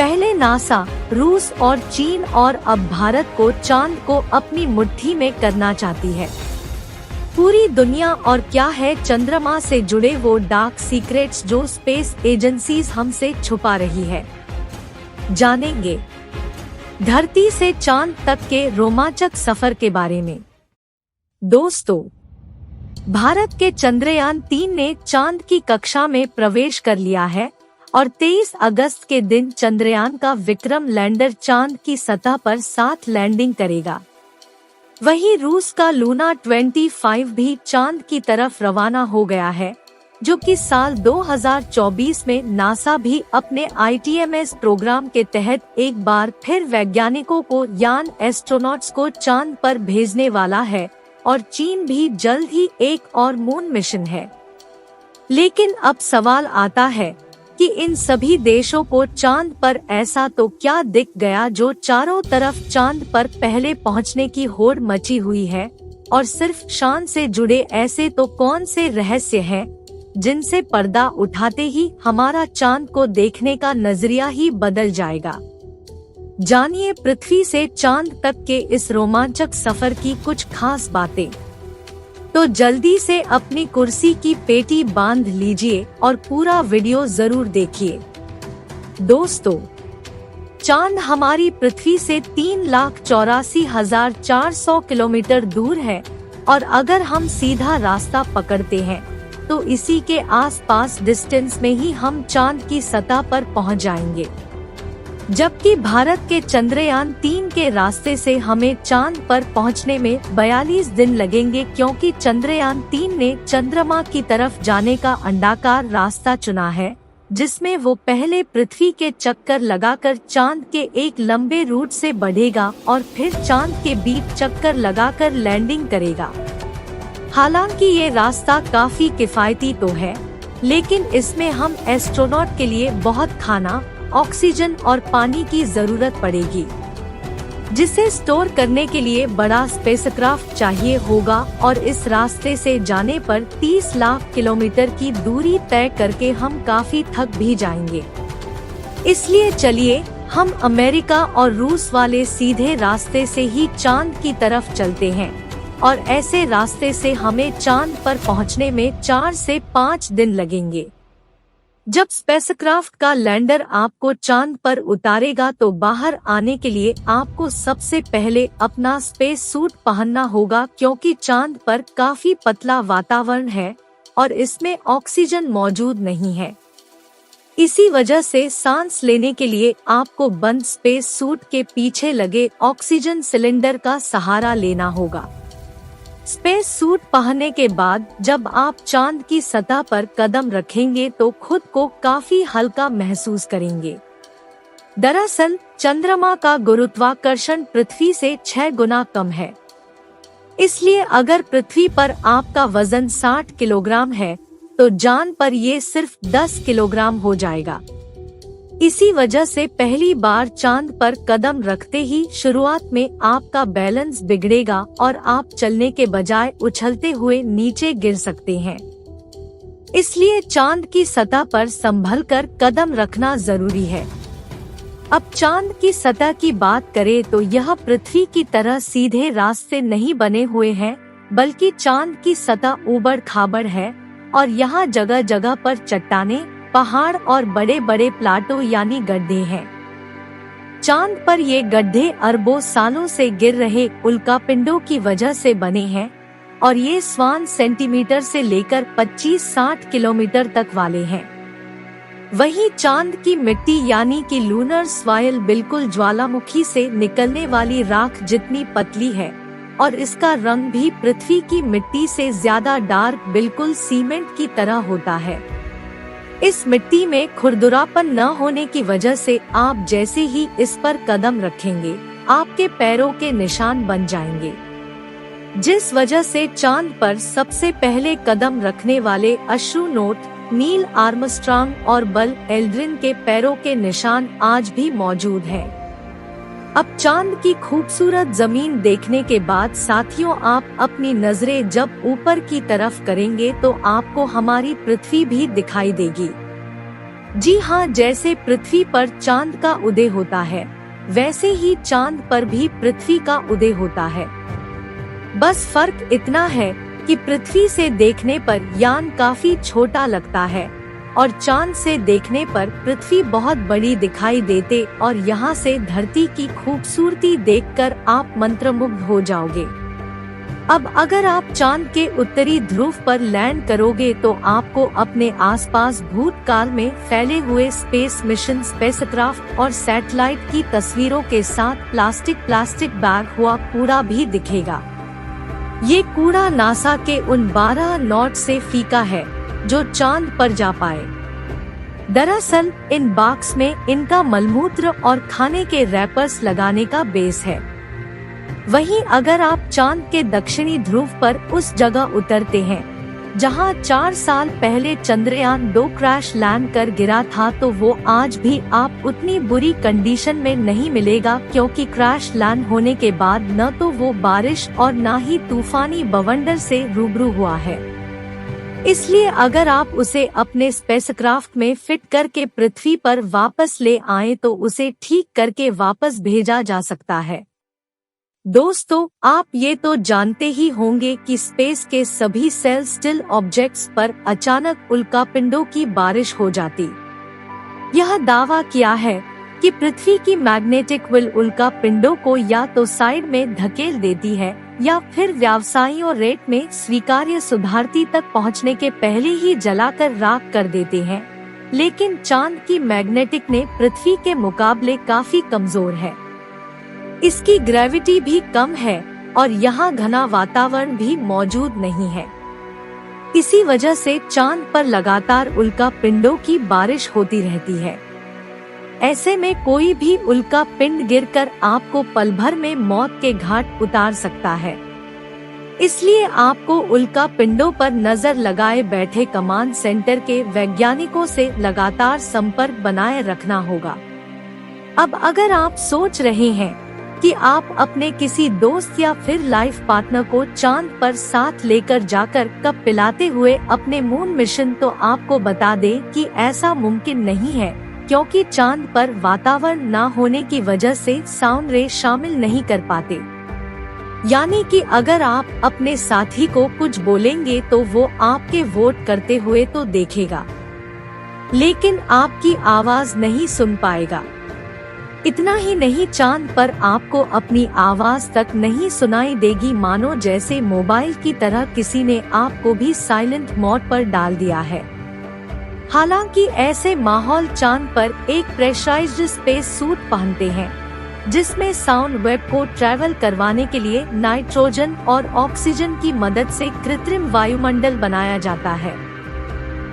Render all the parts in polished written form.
पहले नासा, रूस और चीन और अब भारत को चांद को अपनी मुट्ठी में करना चाहती है। पूरी दुनिया और क्या है चंद्रमा से जुड़े वो डार्क सीक्रेट्स जो स्पेस एजेंसीज हमसे छुपा रही है, जानेंगे धरती से चांद तक के रोमांचक सफर के बारे में। दोस्तों, भारत के चंद्रयान 3 ने चांद की कक्षा में प्रवेश कर लिया है और 23 अगस्त के दिन चंद्रयान का विक्रम लैंडर चांद की सतह पर साथ लैंडिंग करेगा। वहीं रूस का लूना 25 भी चांद की तरफ रवाना हो गया है, जो कि साल 2024 में नासा भी अपने ITMS प्रोग्राम के तहत एक बार फिर वैज्ञानिकों को यान एस्ट्रोनॉट्स को चांद पर भेजने वाला है और चीन भी जल्द ही एक और मून मिशन है। लेकिन अब सवाल आता है कि इन सभी देशों को चांद पर ऐसा तो क्या दिख गया जो चारों तरफ चांद पर पहले पहुंचने की होड़ मची हुई है, और सिर्फ शान से जुड़े ऐसे तो कौन से रहस्य हैं जिनसे पर्दा उठाते ही हमारा चांद को देखने का नजरिया ही बदल जाएगा। जानिए पृथ्वी से चांद तक के इस रोमांचक सफर की कुछ खास बातें। तो जल्दी से अपनी कुर्सी की पेटी बांध लीजिए और पूरा वीडियो जरूर देखिए। दोस्तों, चांद हमारी पृथ्वी से 3,84,400 किलोमीटर दूर है और अगर हम सीधा रास्ता पकड़ते हैं तो इसी के आसपास डिस्टेंस में ही हम चांद की सतह पर पहुंच जाएंगे, जबकि भारत के चंद्रयान 3 के रास्ते से हमें चांद पर पहुंचने में 42 दिन लगेंगे, क्योंकि चंद्रयान 3 ने चंद्रमा की तरफ जाने का अंडाकार रास्ता चुना है, जिसमें वो पहले पृथ्वी के चक्कर लगाकर चांद के एक लंबे रूट से बढ़ेगा और फिर चांद के बीच चक्कर लगाकर लैंडिंग करेगा। हालांकि ये रास्ता काफी किफायती तो है, लेकिन इसमें हम एस्ट्रोनॉट के लिए बहुत खाना, ऑक्सीजन और पानी की जरूरत पड़ेगी, जिसे स्टोर करने के लिए बड़ा स्पेसक्राफ्ट चाहिए होगा और इस रास्ते से जाने पर 30 लाख किलोमीटर की दूरी तय करके हम काफी थक भी जाएंगे। इसलिए चलिए हम अमेरिका और रूस वाले सीधे रास्ते से ही चांद की तरफ चलते हैं और ऐसे रास्ते से हमें चांद पर पहुंचने में 4 से 5 दिन लगेंगे। जब स्पेसक्राफ्ट का लैंडर आपको चांद पर उतारेगा तो बाहर आने के लिए आपको सबसे पहले अपना स्पेस सूट पहनना होगा, क्योंकि चांद पर काफी पतला वातावरण है और इसमें ऑक्सीजन मौजूद नहीं है। इसी वजह से सांस लेने के लिए आपको बंद स्पेस सूट के पीछे लगे ऑक्सीजन सिलेंडर का सहारा लेना होगा। स्पेस सूट पहनने के बाद जब आप चांद की सतह पर कदम रखेंगे तो खुद को काफी हल्का महसूस करेंगे। दरअसल चंद्रमा का गुरुत्वाकर्षण पृथ्वी से 6 गुना कम है, इसलिए अगर पृथ्वी पर आपका वजन 60 किलोग्राम है तो चांद पर ये सिर्फ 10 किलोग्राम हो जाएगा। इसी वजह से पहली बार चांद पर कदम रखते ही शुरुआत में आपका बैलेंस बिगड़ेगा और आप चलने के बजाय उछलते हुए नीचे गिर सकते हैं। इसलिए चांद की सतह पर संभल कर कदम रखना जरूरी है। अब चांद की सतह की बात करें तो यह पृथ्वी की तरह सीधे रास्ते नहीं बने हुए हैं, बल्कि चांद की सतह ऊबड़ खाबड़ है और यहाँ जगह जगह पर चट्टानें, पहाड़ और बड़े बड़े प्लाटो यानी गड्ढे हैं। चांद पर ये गड्ढे अरबों सालों से गिर रहे उल्कापिंडों की वजह से बने हैं और ये स्वान सेंटीमीटर से लेकर 25-60 किलोमीटर तक वाले हैं। वहीं चांद की मिट्टी यानी कि लूनर सॉइल बिल्कुल ज्वालामुखी से निकलने वाली राख जितनी पतली है और इसका रंग भी पृथ्वी की मिट्टी से ज्यादा डार्क, बिल्कुल सीमेंट की तरह होता है। इस मिट्टी में खुरदुरापन न होने की वजह से आप जैसे ही इस पर कदम रखेंगे आपके पैरों के निशान बन जाएंगे, जिस वजह से चांद पर सबसे पहले कदम रखने वाले एस्ट्रोनॉट नील आर्मस्ट्रांग और बल एल्ड्रिन के पैरों के निशान आज भी मौजूद हैं। अब चांद की खूबसूरत जमीन देखने के बाद साथियों, आप अपनी नजरें जब ऊपर की तरफ करेंगे तो आपको हमारी पृथ्वी भी दिखाई देगी। जी हाँ, जैसे पृथ्वी पर चांद का उदय होता है, वैसे ही चांद पर भी पृथ्वी का उदय होता है। बस फर्क इतना है कि पृथ्वी से देखने पर यान काफी छोटा लगता है और चांद से देखने पर पृथ्वी बहुत बड़ी दिखाई देते, और यहाँ से धरती की खूबसूरती देखकर आप मंत्रमुग्ध हो जाओगे। अब अगर आप चांद के उत्तरी ध्रुव पर लैंड करोगे तो आपको अपने आसपास भूतकाल में फैले हुए स्पेस मिशन, स्पेसक्राफ्ट और सैटेलाइट की तस्वीरों के साथ प्लास्टिक बैग हुआ कूड़ा भी दिखेगा। ये कूड़ा नासा के उन 12 नॉट से फीका है जो चांद पर जा पाए। दरअसल इन बॉक्स में इनका मलमूत्र और खाने के रैपर्स लगाने का बेस है। वहीं अगर आप चांद के दक्षिणी ध्रुव पर उस जगह उतरते हैं जहां 4 साल पहले चंद्रयान 2 क्रैश लैंड कर गिरा था, तो वो आज भी आप उतनी बुरी कंडीशन में नहीं मिलेगा, क्योंकि क्रैश लैंड होने के बाद न तो वो बारिश और न ही तूफानी बवंडर से रूबरू हुआ है। इसलिए अगर आप उसे अपने स्पेसक्राफ्ट में फिट करके पृथ्वी पर वापस ले आए तो उसे ठीक करके वापस भेजा जा सकता है। दोस्तों, आप ये तो जानते ही होंगे कि स्पेस के सभी सेलेस्टियल ऑब्जेक्ट्स पर अचानक उल्कापिंडों की बारिश हो जाती। यह दावा किया है कि पृथ्वी की मैग्नेटिक विल उल्कापिंडों को या तो साइड में धकेल देती है या फिर व्यावसायियों रेट में स्वीकार्य सुधारती तक पहुंचने के पहले ही जलाकर राख कर देते हैं। लेकिन चांद की मैग्नेटिक ने पृथ्वी के मुकाबले काफी कमजोर है। इसकी ग्रेविटी भी कम है और यहाँ घना वातावरण भी मौजूद नहीं है। इसी वजह से चांद पर लगातार उल्कापिंडों की बारिश होती रहती है। ऐसे में कोई भी उल्का पिंड गिरकर आपको पल भर में मौत के घाट उतार सकता है। इसलिए आपको उल्का पिंडों पर नजर लगाए बैठे कमांड सेंटर के वैज्ञानिकों से लगातार संपर्क बनाए रखना होगा। अब अगर आप सोच रहे हैं कि आप अपने किसी दोस्त या फिर लाइफ पार्टनर को चांद पर साथ लेकर जाकर कप पिलाते हुए अपने मून मिशन, तो आपको बता दें कि ऐसा मुमकिन नहीं है, क्योंकि चांद पर वातावरण न होने की वजह से साउंड रे शामिल नहीं कर पाते। यानी कि अगर आप अपने साथी को कुछ बोलेंगे तो वो आपके वोट करते हुए तो देखेगा, लेकिन आपकी आवाज नहीं सुन पाएगा। इतना ही नहीं, चांद पर आपको अपनी आवाज तक नहीं सुनाई देगी, मानो जैसे मोबाइल की तरह किसी ने आपको भी साइलेंट मोड पर डाल दिया है। हालांकि ऐसे माहौल चांद पर एक प्रेशराइज्ड स्पेस सूट पहनते हैं, जिसमें साउंड वेव को ट्रैवल करवाने के लिए नाइट्रोजन और ऑक्सीजन की मदद से कृत्रिम वायुमंडल बनाया जाता है।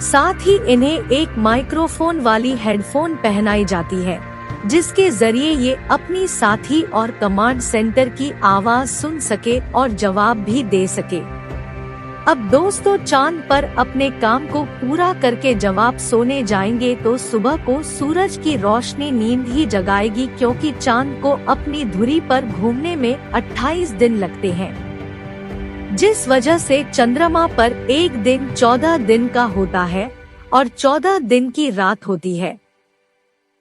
साथ ही इन्हें एक माइक्रोफोन वाली हेडफोन पहनाई जाती है, जिसके जरिए ये अपनी साथी और कमांड सेंटर की आवाज सुन सके और जवाब भी दे सके। अब दोस्तों, चांद पर अपने काम को पूरा करके जब आप सोने जाएंगे तो सुबह को सूरज की रोशनी नींद ही जगाएगी, क्योंकि चांद को अपनी धुरी पर घूमने में 28 दिन लगते हैं, जिस वजह से चंद्रमा पर एक दिन 14 दिन का होता है और 14 दिन की रात होती है।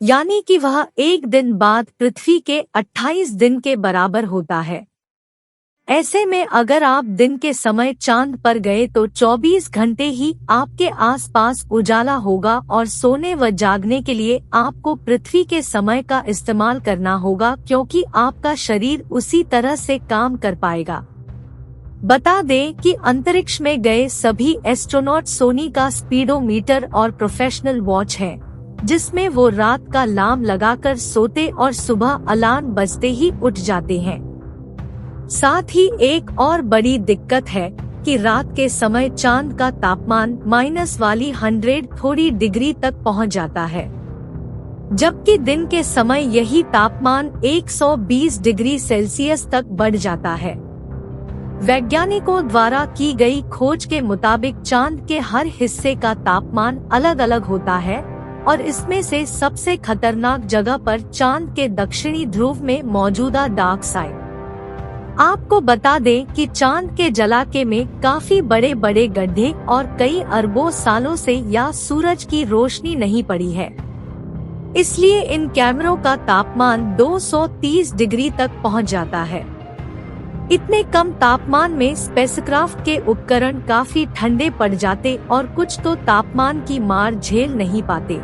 यानी कि वह एक दिन बाद पृथ्वी के 28 दिन के बराबर होता है। ऐसे में अगर आप दिन के समय चांद पर गए तो 24 घंटे ही आपके आसपास उजाला होगा और सोने व जागने के लिए आपको पृथ्वी के समय का इस्तेमाल करना होगा, क्योंकि आपका शरीर उसी तरह से काम कर पाएगा। बता दें कि अंतरिक्ष में गए सभी एस्ट्रोनॉट सोनी का स्पीडोमीटर और प्रोफेशनल वॉच है, जिसमें वो रात का अलार्म लगाकर सोते और सुबह अलार्म बजते ही उठ जाते हैं। साथ ही एक और बड़ी दिक्कत है कि रात के समय चांद का तापमान माइनस वाली 100 थोड़ी डिग्री तक पहुंच जाता है, जबकि दिन के समय यही तापमान 120 डिग्री सेल्सियस तक बढ़ जाता है। वैज्ञानिकों द्वारा की गई खोज के मुताबिक चांद के हर हिस्से का तापमान अलग अलग होता है और इसमें से सबसे खतरनाक जगह पर चांद के दक्षिणी ध्रुव में मौजूदा डार्क साइड आपको बता दें कि चांद के जलाके में काफी बड़े बड़े गड्ढे और कई अरबों सालों से या सूरज की रोशनी नहीं पड़ी है, इसलिए इन कैमरों का तापमान 230 डिग्री तक पहुंच जाता है। इतने कम तापमान में स्पेसक्राफ्ट के उपकरण काफी ठंडे पड़ जाते और कुछ तो तापमान की मार झेल नहीं पाते।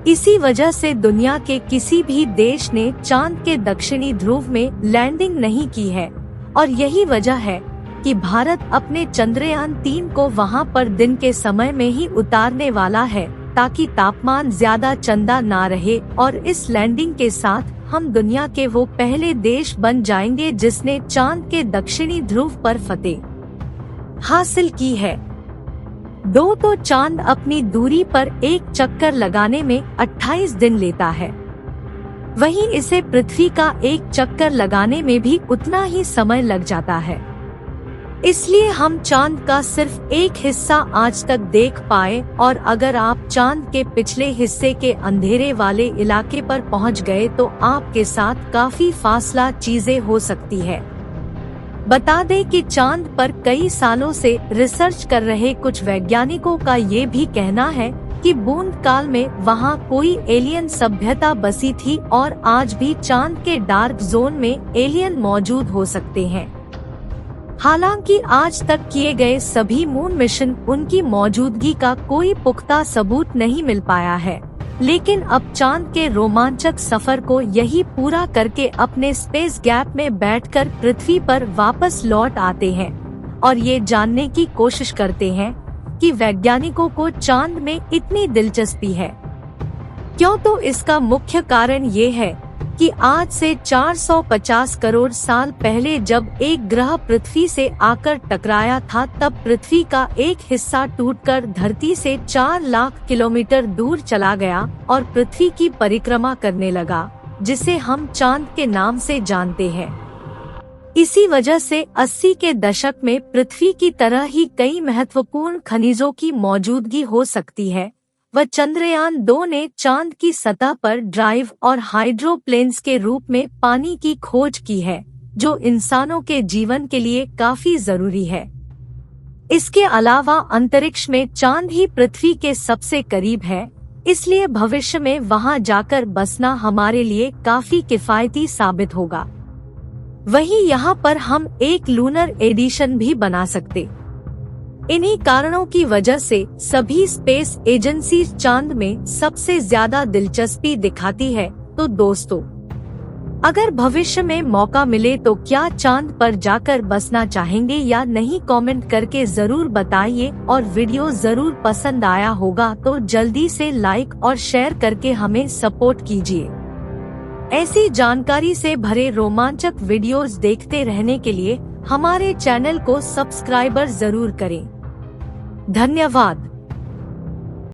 इसी वजह से दुनिया के किसी भी देश ने चांद के दक्षिणी ध्रुव में लैंडिंग नहीं की है और यही वजह है कि भारत अपने चंद्रयान 3 को वहां पर दिन के समय में ही उतारने वाला है, ताकि तापमान ज्यादा चंदा ना रहे और इस लैंडिंग के साथ हम दुनिया के वो पहले देश बन जाएंगे जिसने चांद के दक्षिणी ध्रुव पर फतेह हासिल की है। तो चांद अपनी दूरी पर एक चक्कर लगाने में 28 दिन लेता है, वहीं इसे पृथ्वी का एक चक्कर लगाने में भी उतना ही समय लग जाता है। इसलिए हम चांद का सिर्फ एक हिस्सा आज तक देख पाए और अगर आप चांद के पिछले हिस्से के अंधेरे वाले इलाके पर पहुंच गए तो आपके साथ काफी फासला चीजें हो सकती है। बता दें कि चांद पर कई सालों से रिसर्च कर रहे कुछ वैज्ञानिकों का ये भी कहना है कि बूंद काल में वहाँ कोई एलियन सभ्यता बसी थी और आज भी चांद के डार्क जोन में एलियन मौजूद हो सकते हैं। हालांकि आज तक किए गए सभी मून मिशन उनकी मौजूदगी का कोई पुख्ता सबूत नहीं मिल पाया है, लेकिन अब चांद के रोमांचक सफर को यही पूरा करके अपने स्पेस गैप में बैठकर पृथ्वी पर वापस लौट आते हैं और ये जानने की कोशिश करते हैं कि वैज्ञानिकों को चांद में इतनी दिलचस्पी है क्यों। तो इसका मुख्य कारण ये है कि आज से 450 करोड़ साल पहले जब एक ग्रह पृथ्वी से आकर टकराया था, तब पृथ्वी का एक हिस्सा टूटकर धरती से 4 लाख किलोमीटर दूर चला गया और पृथ्वी की परिक्रमा करने लगा, जिसे हम चांद के नाम से जानते हैं। इसी वजह से 80 के दशक में पृथ्वी की तरह ही कई महत्वपूर्ण खनिजों की मौजूदगी हो सकती है। वह चंद्रयान 2 ने चांद की सतह पर ड्राइव और हाइड्रोप्लेन्स के रूप में पानी की खोज की है, जो इंसानों के जीवन के लिए काफी जरूरी है। इसके अलावा अंतरिक्ष में चांद ही पृथ्वी के सबसे करीब है, इसलिए भविष्य में वहां जाकर बसना हमारे लिए काफी किफायती साबित होगा। वहीं यहाँ पर हम एक लूनर एडिशन भी बना सकते। इन्हीं कारणों की वजह से सभी स्पेस एजेंसी चांद में सबसे ज्यादा दिलचस्पी दिखाती है। तो दोस्तों, अगर भविष्य में मौका मिले तो क्या चांद पर जाकर बसना चाहेंगे या नहीं, कमेंट करके जरूर बताइए और वीडियो जरूर पसंद आया होगा तो जल्दी से लाइक और शेयर करके हमें सपोर्ट कीजिए। ऐसी जानकारी से भरे रोमांचक वीडियोस देखते रहने के लिए हमारे चैनल को सब्सक्राइबर जरूर करें। धन्यवाद।